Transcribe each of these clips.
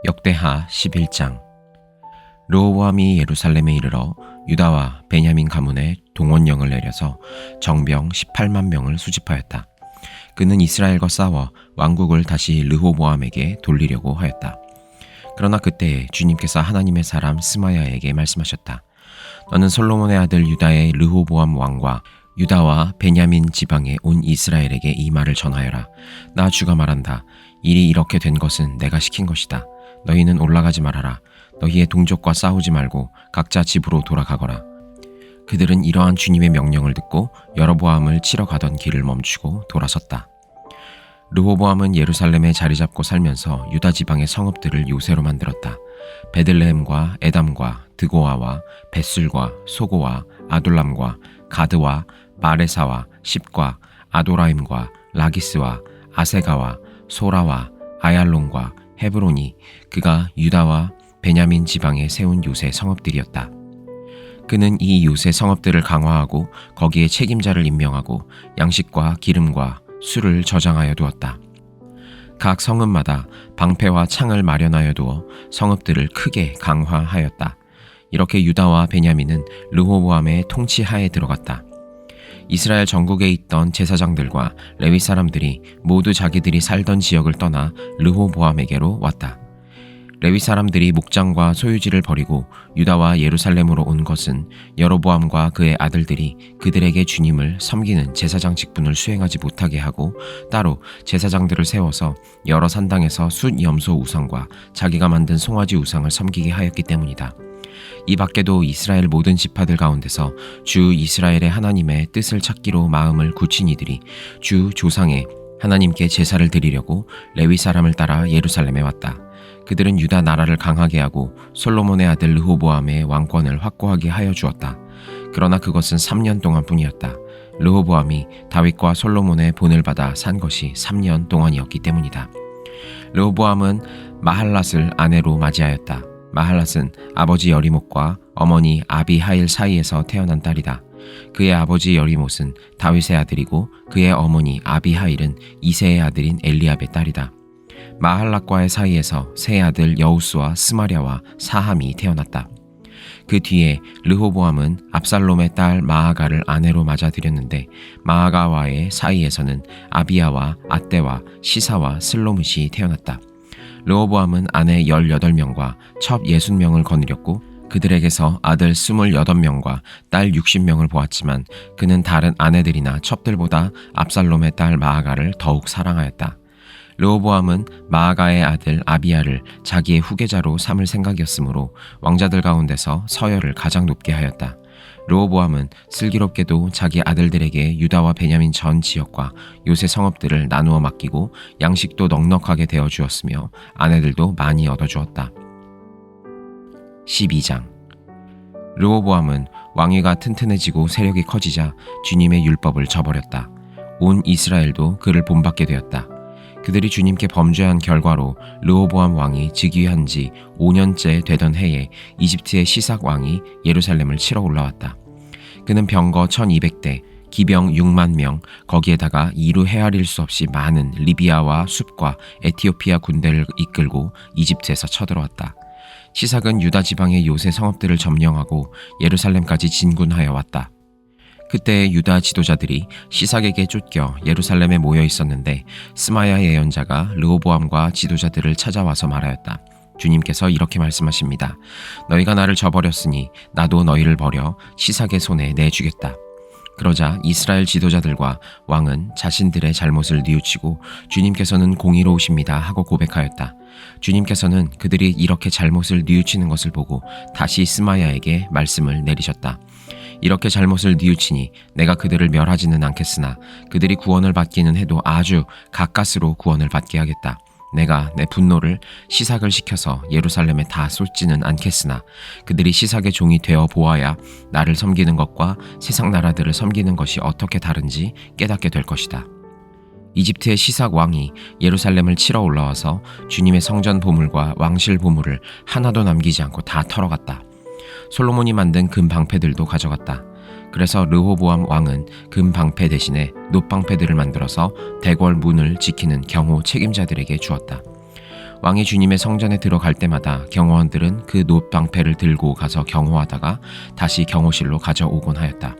역대하 11장. 르호보암이 예루살렘에 이르러 유다와 베냐민 가문에 동원령을 내려서 정병 18만 명을 수집하였다. 그는 이스라엘과 싸워 왕국을 다시 르호보암에게 돌리려고 하였다. 그러나 그때에 주님께서 하나님의 사람 스마야에게 말씀하셨다. 너는 솔로몬의 아들 유다의 르호보암 왕과 유다와 베냐민 지방에 온 이스라엘에게 이 말을 전하여라. 나 주가 말한다. 일이 이렇게 된 것은 내가 시킨 것이다. 너희는 올라가지 말아라. 너희의 동족과 싸우지 말고 각자 집으로 돌아가거라. 그들은 이러한 주님의 명령을 듣고 여로보암을 치러 가던 길을 멈추고 돌아섰다. 르호보암은 예루살렘에 자리 잡고 살면서 유다 지방의 성읍들을 요새로 만들었다. 베들레헴과 에담과 드고아와 벳술과 소고와 아둘람과 가드와 마레사와 십과 아도라임과 라기스와 아세가와 소라와 아얄론과 헤브론이 그가 유다와 베냐민 지방에 세운 요새 성읍들이었다. 그는 이 요새 성읍들을 강화하고 거기에 책임자를 임명하고 양식과 기름과 술을 저장하여 두었다. 각 성읍마다 방패와 창을 마련하여 두어 성읍들을 크게 강화하였다. 이렇게 유다와 베냐민은 르호보암의 통치하에 들어갔다. 이스라엘 전국에 있던 제사장들과 레위 사람들이 모두 자기들이 살던 지역을 떠나 르호보암에게로 왔다. 레위 사람들이 목장과 소유지를 버리고 유다와 예루살렘으로 온 것은 여로보암과 그의 아들들이 그들에게 주님을 섬기는 제사장 직분을 수행하지 못하게 하고 따로 제사장들을 세워서 여러 산당에서 숫 염소 우상과 자기가 만든 송아지 우상을 섬기게 하였기 때문이다. 이 밖에도 이스라엘 모든 지파들 가운데서 주 이스라엘의 하나님의 뜻을 찾기로 마음을 굳힌 이들이 주 조상의 하나님께 제사를 드리려고 레위 사람을 따라 예루살렘에 왔다. 그들은 유다 나라를 강하게 하고 솔로몬의 아들 르호보암의 왕권을 확고하게 하여 주었다. 그러나 그것은 3년 동안 뿐이었다. 르호보암이 다윗과 솔로몬의 본을 받아 산 것이 3년 동안이었기 때문이다. 르호보암은 마할랏을 아내로 맞이하였다. 마할랏은 아버지 여리못과 어머니 아비하일 사이에서 태어난 딸이다. 그의 아버지 여리못은 다윗의 아들이고 그의 어머니 아비하일은 이새의 아들인 엘리압의 딸이다. 마할랏과의 사이에서 세 아들 여우스와 스마랴와 사함이 태어났다. 그 뒤에 르호보암은 압살롬의 딸 마아가를 아내로 맞아들였는데 마아가와의 사이에서는 아비야와 아떼와 시사와 슬로밋이 태어났다. 르호보암은 아내 18명과 첩 60명을 거느렸고 그들에게서 아들 28명과 딸 60명을 보았지만 그는 다른 아내들이나 첩들보다 압살롬의 딸 마아가를 더욱 사랑하였다. 르호보암은 마아가의 아들 아비야를 자기의 후계자로 삼을 생각이었으므로 왕자들 가운데서 서열을 가장 높게 하였다. 르호보암은 슬기롭게도 자기 아들들에게 유다와 베냐민 전 지역과 요새 성읍들을 나누어 맡기고 양식도 넉넉하게 되어 주었으며 아내들도 많이 얻어주었다. 12장. 르호보암은 왕위가 튼튼해지고 세력이 커지자 주님의 율법을 저버렸다. 온 이스라엘도 그를 본받게 되었다. 그들이 주님께 범죄한 결과로 르호보암 왕이 즉위한 지 5년째 되던 해에 이집트의 시삭 왕이 예루살렘을 치러 올라왔다. 그는 병거 1200대, 기병 6만 명, 거기에다가 이루 헤아릴 수 없이 많은 리비아와 숲과 에티오피아 군대를 이끌고 이집트에서 쳐들어왔다. 시삭은 유다 지방의 요새 성읍들을 점령하고 예루살렘까지 진군하여 왔다. 그때 유다 지도자들이 시삭에게 쫓겨 예루살렘에 모여 있었는데 스마야 예언자가 르호보암과 지도자들을 찾아와서 말하였다. 주님께서 이렇게 말씀하십니다. 너희가 나를 저버렸으니 나도 너희를 버려 시삭의 손에 내주겠다. 그러자 이스라엘 지도자들과 왕은 자신들의 잘못을 뉘우치고 주님께서는 공의로우십니다 하고 고백하였다. 주님께서는 그들이 이렇게 잘못을 뉘우치는 것을 보고 다시 스마야에게 말씀을 내리셨다. 이렇게 잘못을 뉘우치니 내가 그들을 멸하지는 않겠으나 그들이 구원을 받기는 해도 아주 가까스로 구원을 받게 하겠다. 내가 내 분노를 시삭을 시켜서 예루살렘에 다 쏟지는 않겠으나 그들이 시삭의 종이 되어 보아야 나를 섬기는 것과 세상 나라들을 섬기는 것이 어떻게 다른지 깨닫게 될 것이다. 이집트의 시삭 왕이 예루살렘을 치러 올라와서 주님의 성전 보물과 왕실 보물을 하나도 남기지 않고 다 털어갔다. 솔로몬이 만든 금 방패들도 가져갔다. 그래서 르호보암 왕은 금 방패 대신에 놋 방패들을 만들어서 대궐 문을 지키는 경호 책임자들에게 주었다. 왕이 주님의 성전에 들어갈 때마다 경호원들은 그 놋 방패를 들고 가서 경호하다가 다시 경호실로 가져오곤 하였다.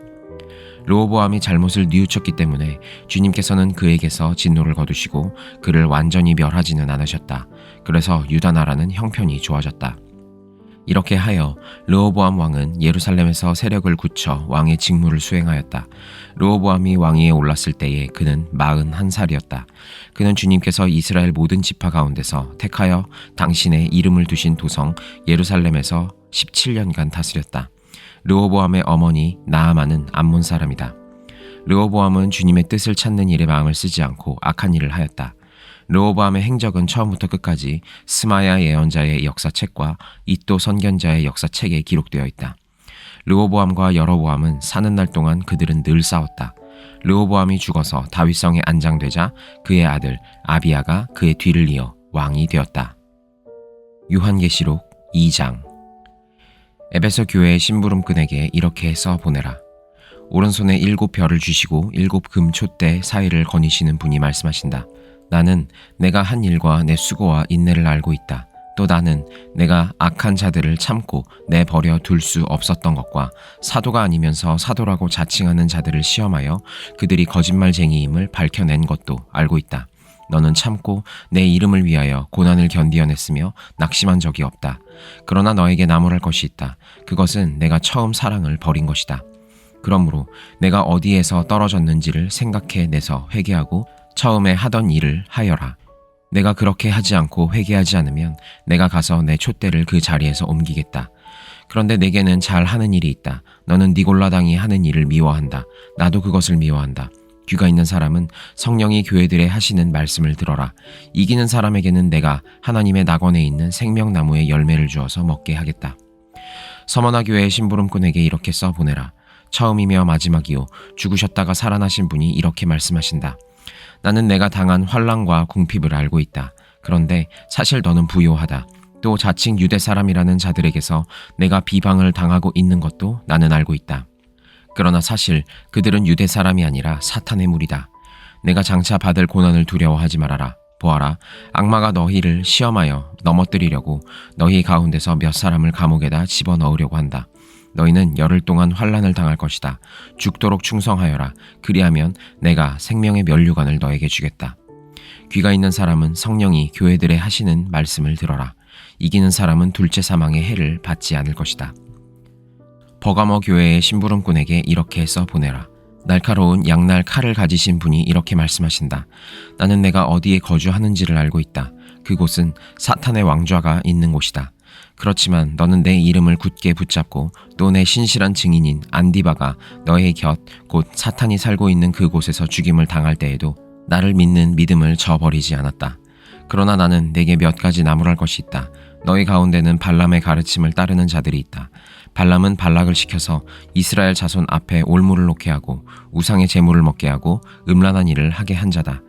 르호보암이 잘못을 뉘우쳤기 때문에 주님께서는 그에게서 진노를 거두시고 그를 완전히 멸하지는 않으셨다. 그래서 유다 나라는 형편이 좋아졌다. 이렇게 하여 르호보암 왕은 예루살렘에서 세력을 굳혀 왕의 직무를 수행하였다. 르호보암이 왕위에 올랐을 때에 그는 41살이었다. 그는 주님께서 이스라엘 모든 지파 가운데서 택하여 당신의 이름을 두신 도성 예루살렘에서 17년간 다스렸다. 르호보암의 어머니 나아만은 암몬 사람이다. 르호보암은 주님의 뜻을 찾는 일에 마음을 쓰지 않고 악한 일을 하였다. 르호보암의 행적은 처음부터 끝까지 스마야 예언자의 역사책과 이도 선견자의 역사책에 기록되어 있다. 르호보암과 여로보암은 사는 날 동안 그들은 늘 싸웠다. 르호보암이 죽어서 다윗성에 안장되자 그의 아들 아비야가 그의 뒤를 이어 왕이 되었다. 요한계시록 2장. 에베소 교회의 심부름꾼에게 이렇게 써 보내라. 오른손에 7별을 쥐시고 7 금촛대 사이를 거니시는 분이 말씀하신다. 나는 내가 한 일과 내 수고와 인내를 알고 있다. 또 나는 내가 악한 자들을 참고 내버려 둘 수 없었던 것과 사도가 아니면서 사도라고 자칭하는 자들을 시험하여 그들이 거짓말쟁이임을 밝혀낸 것도 알고 있다. 너는 참고 내 이름을 위하여 고난을 견디어냈으며 낙심한 적이 없다. 그러나 너에게 나무랄 것이 있다. 그것은 내가 처음 사랑을 버린 것이다. 그러므로 내가 어디에서 떨어졌는지를 생각해내서 회개하고 처음에 하던 일을 하여라. 내가 그렇게 하지 않고 회개하지 않으면 내가 가서 내 촛대를 그 자리에서 옮기겠다. 그런데 내게는 잘 하는 일이 있다. 너는 니골라당이 하는 일을 미워한다. 나도 그것을 미워한다. 귀가 있는 사람은 성령이 교회들에 하시는 말씀을 들어라. 이기는 사람에게는 내가 하나님의 낙원에 있는 생명나무의 열매를 주어서 먹게 하겠다. 서머나 교회의 심부름꾼에게 이렇게 써 보내라. 처음이며 마지막이요 죽으셨다가 살아나신 분이 이렇게 말씀하신다. 나는 내가 당한 환난과 궁핍을 알고 있다. 그런데 사실 너는 부요하다. 또 자칭 유대 사람이라는 자들에게서 내가 비방을 당하고 있는 것도 나는 알고 있다. 그러나 사실 그들은 유대 사람이 아니라 사탄의 무리다. 내가 장차 받을 고난을 두려워하지 말아라. 보아라, 악마가 너희를 시험하여 넘어뜨리려고 너희 가운데서 몇 사람을 감옥에다 집어넣으려고 한다. 너희는 열흘 동안 환난을 당할 것이다. 죽도록 충성하여라. 그리하면 내가 생명의 면류관을 너에게 주겠다. 귀가 있는 사람은 성령이 교회들에 하시는 말씀을 들어라. 이기는 사람은 둘째 사망의 해를 받지 않을 것이다. 버가모 교회의 심부름꾼에게 이렇게 써 보내라. 날카로운 양날 칼을 가지신 분이 이렇게 말씀하신다. 나는 내가 어디에 거주하는지를 알고 있다. 그곳은 사탄의 왕좌가 있는 곳이다. 그렇지만 너는 내 이름을 굳게 붙잡고 또 내 신실한 증인인 안디바가 너의 곁 곧 사탄이 살고 있는 그곳에서 죽임을 당할 때에도 나를 믿는 믿음을 저버리지 않았다. 그러나 나는 내게 몇 가지 나무랄 것이 있다. 너희 가운데는 발람의 가르침을 따르는 자들이 있다. 발람은 발락을 시켜서 이스라엘 자손 앞에 올무를 놓게 하고 우상의 제물을 먹게 하고 음란한 일을 하게 한 자다.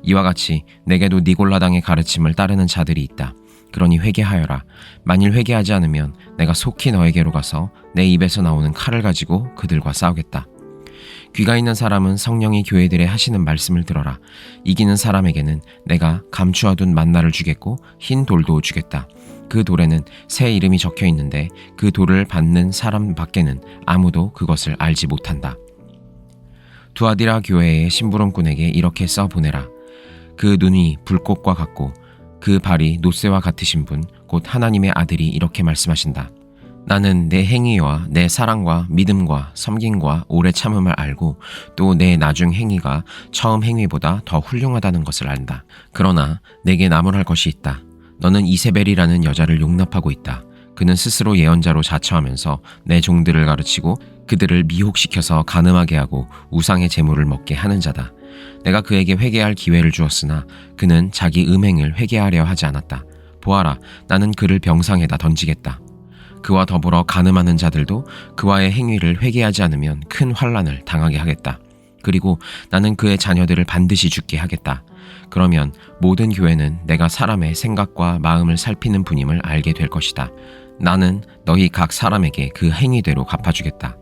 이와 같이 내게도 니골라당의 가르침을 따르는 자들이 있다. 그러니 회개하여라. 만일 회개하지 않으면 내가 속히 너에게로 가서 내 입에서 나오는 칼을 가지고 그들과 싸우겠다. 귀가 있는 사람은 성령이 교회들에 하시는 말씀을 들어라. 이기는 사람에게는 내가 감추어둔 만나를 주겠고 흰 돌도 주겠다. 그 돌에는 새 이름이 적혀 있는데 그 돌을 받는 사람 밖에는 아무도 그것을 알지 못한다. 두아디라 교회의 심부름꾼에게 이렇게 써 보내라. 그 눈이 불꽃과 같고 그 발이 놋새와 같으신 분, 곧 하나님의 아들이 이렇게 말씀하신다. 나는 내 행위와 내 사랑과 믿음과 섬김과 오래 참음을 알고 또 내 나중 행위가 처음 행위보다 더 훌륭하다는 것을 안다. 그러나 내게 나무랄 것이 있다. 너는 이세벨이라는 여자를 용납하고 있다. 그는 스스로 예언자로 자처하면서 내 종들을 가르치고 그들을 미혹시켜서 간음하게 하고 우상의 제물을 먹게 하는 자다. 내가 그에게 회개할 기회를 주었으나 그는 자기 음행을 회개하려 하지 않았다. 보아라, 나는 그를 병상에다 던지겠다. 그와 더불어 간음하는 자들도 그와의 행위를 회개하지 않으면 큰 환난을 당하게 하겠다. 그리고 나는 그의 자녀들을 반드시 죽게 하겠다. 그러면 모든 교회는 내가 사람의 생각과 마음을 살피는 분임을 알게 될 것이다. 나는 너희 각 사람에게 그 행위대로 갚아주겠다.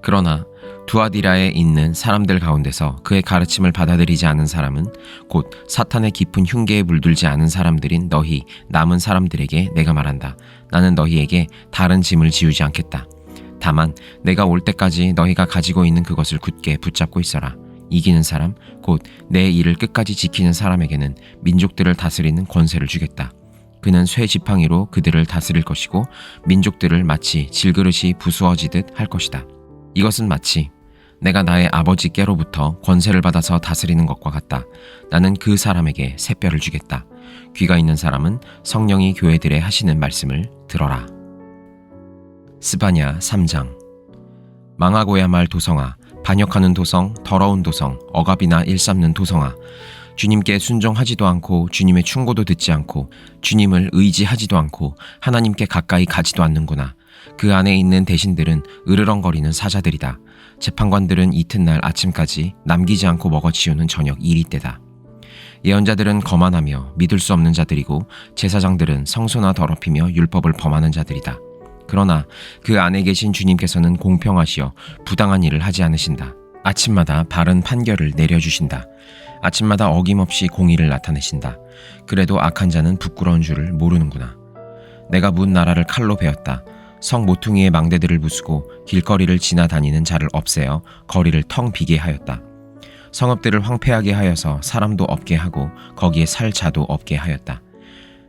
그러나 두아디라에 있는 사람들 가운데서 그의 가르침을 받아들이지 않은 사람은 곧 사탄의 깊은 흉계에 물들지 않은 사람들인 너희 남은 사람들에게 내가 말한다. 나는 너희에게 다른 짐을 지우지 않겠다. 다만 내가 올 때까지 너희가 가지고 있는 그것을 굳게 붙잡고 있어라. 이기는 사람, 곧 내 일을 끝까지 지키는 사람에게는 민족들을 다스리는 권세를 주겠다. 그는 쇠 지팡이로 그들을 다스릴 것이고 민족들을 마치 질그릇이 부수어지듯 할 것이다. 이것은 마치 내가 나의 아버지께로부터 권세를 받아서 다스리는 것과 같다. 나는 그 사람에게 새 뼈를 주겠다. 귀가 있는 사람은 성령이 교회들에 하시는 말씀을 들어라. 스바냐 3장. 망하고야 말 도성아, 반역하는 도성, 더러운 도성, 억압이나 일삼는 도성아, 주님께 순종하지도 않고 주님의 충고도 듣지 않고 주님을 의지하지도 않고 하나님께 가까이 가지도 않는구나. 그 안에 있는 대신들은 으르렁거리는 사자들이다. 재판관들은 이튿날 아침까지 남기지 않고 먹어치우는 저녁 이리 때다. 예언자들은 거만하며 믿을 수 없는 자들이고 제사장들은 성소나 더럽히며 율법을 범하는 자들이다. 그러나 그 안에 계신 주님께서는 공평하시어 부당한 일을 하지 않으신다. 아침마다 바른 판결을 내려주신다. 아침마다 어김없이 공의를 나타내신다. 그래도 악한 자는 부끄러운 줄을 모르는구나. 내가 문 나라를 칼로 베었다. 성 모퉁이의 망대들을 부수고 길거리를 지나다니는 자를 없애어 거리를 텅 비게 하였다. 성읍들을 황폐하게 하여서 사람도 없게 하고 거기에 살 자도 없게 하였다.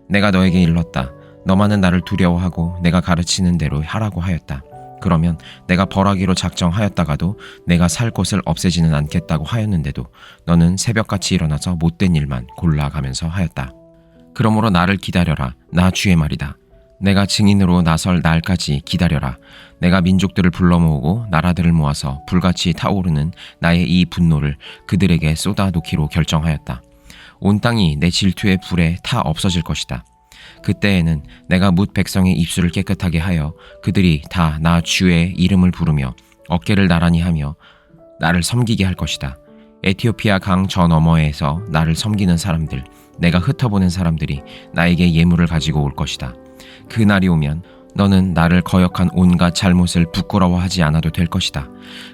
내가 너에게 일렀다. 너만은 나를 두려워하고 내가 가르치는 대로 하라고 하였다. 그러면 내가 벌하기로 작정하였다가도 내가 살 곳을 없애지는 않겠다고 하였는데도 너는 새벽같이 일어나서 못된 일만 골라가면서 하였다. 그러므로 나를 기다려라. 나 주의 말이다. 내가 증인으로 나설 날까지 기다려라. 내가 민족들을 불러 모으고 나라들을 모아서 불같이 타오르는 나의 이 분노를 그들에게 쏟아놓기로 결정하였다. 온 땅이 내 질투의 불에 타 없어질 것이다. 그때에는 내가 뭇 백성의 입술을 깨끗하게 하여 그들이 다 나 주의 이름을 부르며 어깨를 나란히 하며 나를 섬기게 할 것이다. 에티오피아 강 저 너머에서 나를 섬기는 사람들, 내가 흩어보낸 사람들이 나에게 예물을 가지고 올 것이다. 그 날이 오면 너는 나를 거역한 온갖 잘못을 부끄러워하지 않아도 될 것이다.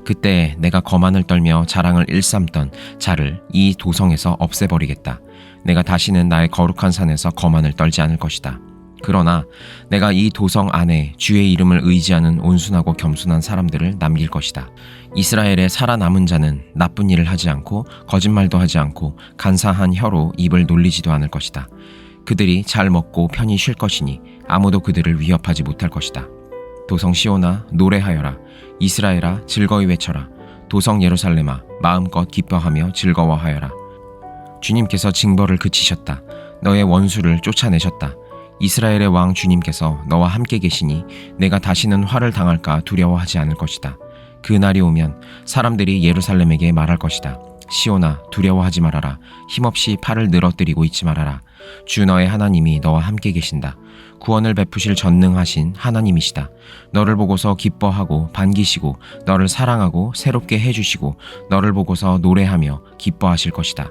그때 내가 거만을 떨며 자랑을 일삼던 자를 이 도성에서 없애버리겠다. 내가 다시는 나의 거룩한 산에서 거만을 떨지 않을 것이다. 그러나 내가 이 도성 안에 주의 이름을 의지하는 온순하고 겸손한 사람들을 남길 것이다. 이스라엘의 살아남은 자는 나쁜 일을 하지 않고 거짓말도 하지 않고 간사한 혀로 입을 놀리지도 않을 것이다. 그들이 잘 먹고 편히 쉴 것이니 아무도 그들을 위협하지 못할 것이다. 도성 시온아 노래하여라. 이스라엘아 즐거이 외쳐라. 도성 예루살렘아 마음껏 기뻐하며 즐거워하여라. 주님께서 징벌을 그치셨다. 너의 원수를 쫓아내셨다. 이스라엘의 왕 주님께서 너와 함께 계시니 내가 다시는 화를 당할까 두려워하지 않을 것이다. 그 날이 오면 사람들이 예루살렘에게 말할 것이다. 시온아 두려워하지 말아라. 힘없이 팔을 늘어뜨리고 있지 말아라. 주 너의 하나님이 너와 함께 계신다. 구원을 베푸실 전능하신 하나님이시다. 너를 보고서 기뻐하고 반기시고 너를 사랑하고 새롭게 해주시고 너를 보고서 노래하며 기뻐하실 것이다.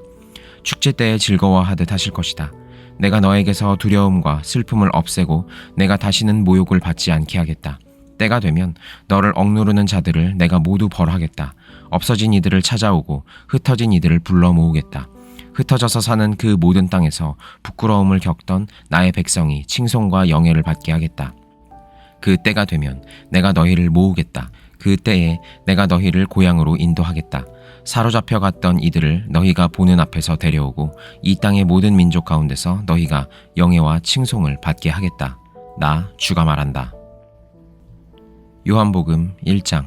축제 때에 즐거워하듯 하실 것이다. 내가 너에게서 두려움과 슬픔을 없애고 내가 다시는 모욕을 받지 않게 하겠다. 때가 되면 너를 억누르는 자들을 내가 모두 벌하겠다. 없어진 이들을 찾아오고 흩어진 이들을 불러 모으겠다. 흩어져서 사는 그 모든 땅에서 부끄러움을 겪던 나의 백성이 칭송과 영예를 받게 하겠다. 그 때가 되면 내가 너희를 모으겠다. 그 때에 내가 너희를 고향으로 인도하겠다. 사로잡혀 갔던 이들을 너희가 보는 앞에서 데려오고 이 땅의 모든 민족 가운데서 너희가 영예와 칭송을 받게 하겠다. 나 주가 말한다. 요한복음 1장.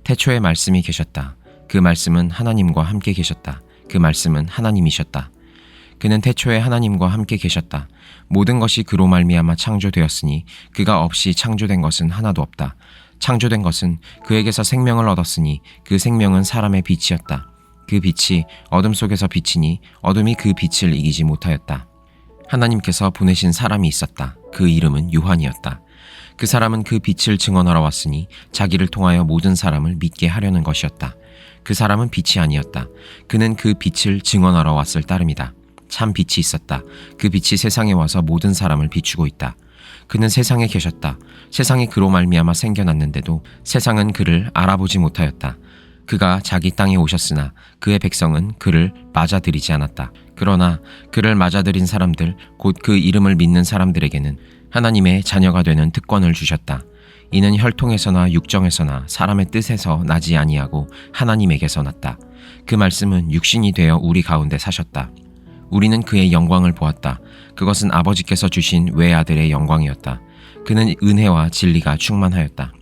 태초에 말씀이 계셨다. 그 말씀은 하나님과 함께 계셨다. 그 말씀은 하나님이셨다. 그는 태초에 하나님과 함께 계셨다. 모든 것이 그로 말미암아 창조되었으니 그가 없이 창조된 것은 하나도 없다. 창조된 것은 그에게서 생명을 얻었으니 그 생명은 사람의 빛이었다. 그 빛이 어둠 속에서 비치니 어둠이 그 빛을 이기지 못하였다. 하나님께서 보내신 사람이 있었다. 그 이름은 요한이었다. 그 사람은 그 빛을 증언하러 왔으니 자기를 통하여 모든 사람을 믿게 하려는 것이었다. 그 사람은 빛이 아니었다. 그는 그 빛을 증언하러 왔을 따름이다. 참 빛이 있었다. 그 빛이 세상에 와서 모든 사람을 비추고 있다. 그는 세상에 계셨다. 세상이 그로 말미암아 생겨났는데도 세상은 그를 알아보지 못하였다. 그가 자기 땅에 오셨으나 그의 백성은 그를 맞아들이지 않았다. 그러나 그를 맞아들인 사람들, 곧 그 이름을 믿는 사람들에게는 하나님의 자녀가 되는 특권을 주셨다. 이는 혈통에서나 육정에서나 사람의 뜻에서 나지 아니하고 하나님에게서 났다. 그 말씀은 육신이 되어 우리 가운데 사셨다. 우리는 그의 영광을 보았다. 그것은 아버지께서 주신 외아들의 영광이었다. 그는 은혜와 진리가 충만하였다.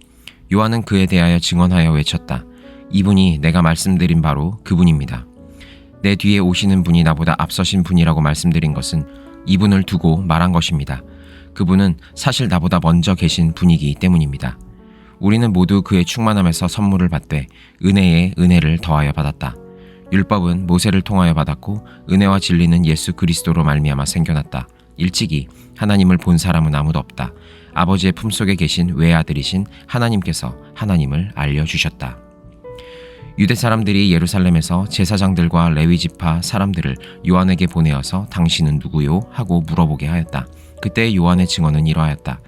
요한은 그에 대하여 증언하여 외쳤다. 이분이 내가 말씀드린 바로 그분입니다. 내 뒤에 오시는 분이 나보다 앞서신 분이라고 말씀드린 것은 이분을 두고 말한 것입니다. 그분은 사실 나보다 먼저 계신 분이기 때문입니다. 우리는 모두 그의 충만함에서 선물을 받되 은혜에 은혜를 더하여 받았다. 율법은 모세를 통하여 받았고 은혜와 진리는 예수 그리스도로 말미암아 생겨났다. 일찍이 하나님을 본 사람은 아무도 없다. 아버지의 품속에 계신 외아들이신 하나님께서 하나님을 알려주셨다. 유대 사람들이 예루살렘에서 제사장들과 레위지파 사람들을 요한에게 보내어서 당신은 누구요? 하고 물어보게 하였다. 그때 요한의 증언은 이러하였다.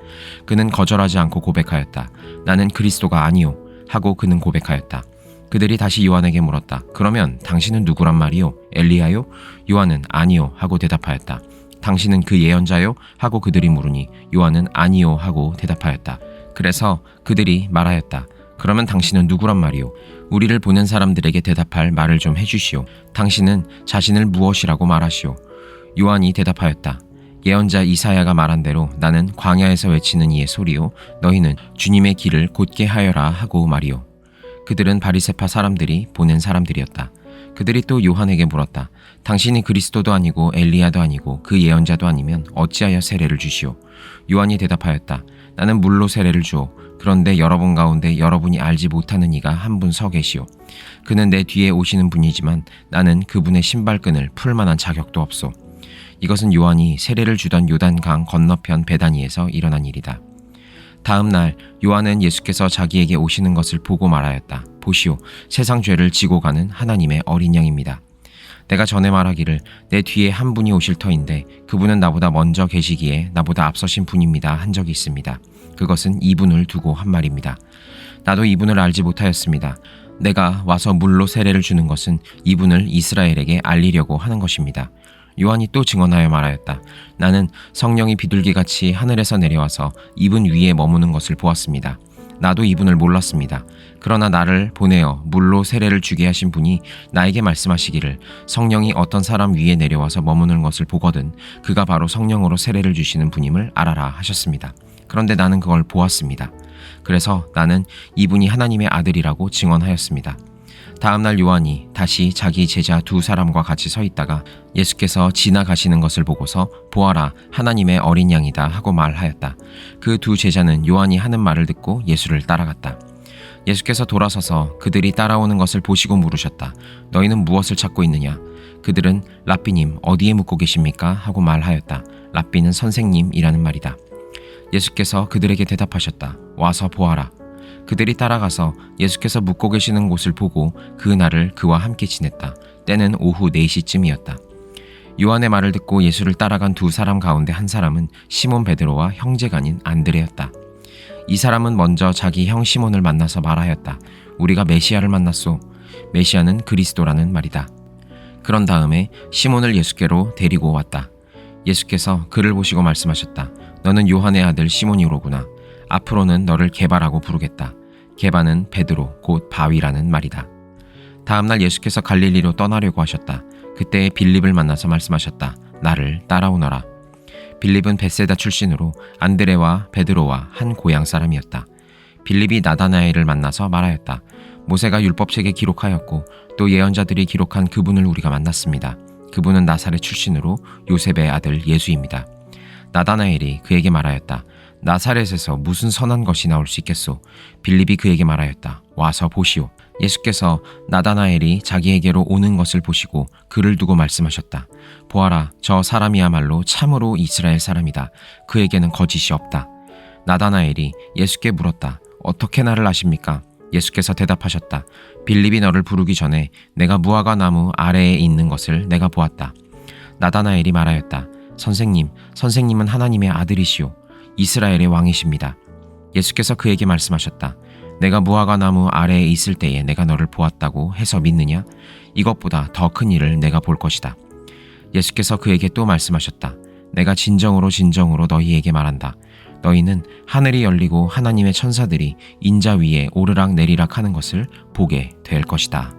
그는 거절하지 않고 고백하였다. 나는 그리스도가 아니요 하고 그는 고백하였다. 그들이 다시 요한에게 물었다. 그러면 당신은 누구란 말이요? 엘리야요? 요한은 아니요 하고 대답하였다. 당신은 그 예언자요? 하고 그들이 물으니 요한은 아니요 하고 대답하였다. 그래서 그들이 말하였다. 그러면 당신은 누구란 말이요? 우리를 보는 사람들에게 대답할 말을 좀 해주시오. 당신은 자신을 무엇이라고 말하시오? 요한이 대답하였다. 예언자 이사야가 말한 대로 나는 광야에서 외치는 이의 소리요 너희는 주님의 길을 곧게 하여라 하고 말이요. 그들은 바리새파 사람들이 보낸 사람들이었다. 그들이 또 요한에게 물었다. 당신이 그리스도도 아니고 엘리야도 아니고 그 예언자도 아니면 어찌하여 세례를 주시오? 요한이 대답하였다. 나는 물로 세례를 주오. 그런데 여러분 가운데 여러분이 알지 못하는 이가 한 분 서 계시오. 그는 내 뒤에 오시는 분이지만 나는 그분의 신발끈을 풀 만한 자격도 없소. 이것은 요한이 세례를 주던 요단강 건너편 베다니에서 일어난 일이다. 다음 날 요한은 예수께서 자기에게 오시는 것을 보고 말하였다. 보시오, 세상 죄를 지고 가는 하나님의 어린 양입니다. 내가 전에 말하기를 내 뒤에 한 분이 오실 터인데 그분은 나보다 먼저 계시기에 나보다 앞서신 분입니다 한 적이 있습니다. 그것은 이분을 두고 한 말입니다. 나도 이분을 알지 못하였습니다. 내가 와서 물로 세례를 주는 것은 이분을 이스라엘에게 알리려고 하는 것입니다. 요한이 또 증언하여 말하였다. 나는 성령이 비둘기같이 하늘에서 내려와서 이분 위에 머무는 것을 보았습니다. 나도 이분을 몰랐습니다. 그러나 나를 보내어 물로 세례를 주게 하신 분이 나에게 말씀하시기를 성령이 어떤 사람 위에 내려와서 머무는 것을 보거든 그가 바로 성령으로 세례를 주시는 분임을 알아라 하셨습니다. 그런데 나는 그걸 보았습니다. 그래서 나는 이분이 하나님의 아들이라고 증언하였습니다. 다음날 요한이 다시 자기 제자 두 사람과 같이 서 있다가 예수께서 지나가시는 것을 보고서 보아라 하나님의 어린 양이다 하고 말하였다. 그 두 제자는 요한이 하는 말을 듣고 예수를 따라갔다. 예수께서 돌아서서 그들이 따라오는 것을 보시고 물으셨다. 너희는 무엇을 찾고 있느냐? 그들은 랍비님 어디에 묵고 계십니까? 하고 말하였다. 랍비는 선생님이라는 말이다. 예수께서 그들에게 대답하셨다. 와서 보아라. 그들이 따라가서 예수께서 묵고 계시는 곳을 보고 그 날을 그와 함께 지냈다. 때는 오후 4시쯤이었다. 요한의 말을 듣고 예수를 따라간 두 사람 가운데 한 사람은 시몬 베드로와 형제가 아닌 안드레였다. 이 사람은 먼저 자기 형 시몬을 만나서 말하였다. 우리가 메시아를 만났소. 메시아는 그리스도라는 말이다. 그런 다음에 시몬을 예수께로 데리고 왔다. 예수께서 그를 보시고 말씀하셨다. 너는 요한의 아들 시몬이로구나. 앞으로는 너를 게바라고 부르겠다. 게바는 베드로 곧 바위라는 말이다. 다음날 예수께서 갈릴리로 떠나려고 하셨다. 그때 빌립을 만나서 말씀하셨다. 나를 따라오너라. 빌립은 벳세다 출신으로 안드레와 베드로와 한 고향 사람이었다. 빌립이 나다나엘을 만나서 말하였다. 모세가 율법책에 기록하였고 또 예언자들이 기록한 그분을 우리가 만났습니다. 그분은 나사렛 출신으로 요셉의 아들 예수입니다. 나다나엘이 그에게 말하였다. 나사렛에서 무슨 선한 것이 나올 수 있겠소? 빌립이 그에게 말하였다. 와서 보시오. 예수께서 나다나엘이 자기에게로 오는 것을 보시고 그를 두고 말씀하셨다. 보아라, 저 사람이야말로 참으로 이스라엘 사람이다. 그에게는 거짓이 없다. 나다나엘이 예수께 물었다. 어떻게 나를 아십니까? 예수께서 대답하셨다. 빌립이 너를 부르기 전에 내가 무화과 나무 아래에 있는 것을 내가 보았다. 나다나엘이 말하였다. 선생님, 선생님은 하나님의 아들이시오. 이스라엘의 왕이십니다. 예수께서 그에게 말씀하셨다. 내가 무화과 나무 아래에 있을 때에 내가 너를 보았다고 해서 믿느냐? 이것보다 더 큰 일을 내가 볼 것이다. 예수께서 그에게 또 말씀하셨다. 내가 진정으로 진정으로 너희에게 말한다. 너희는 하늘이 열리고 하나님의 천사들이 인자 위에 오르락 내리락 하는 것을 보게 될 것이다.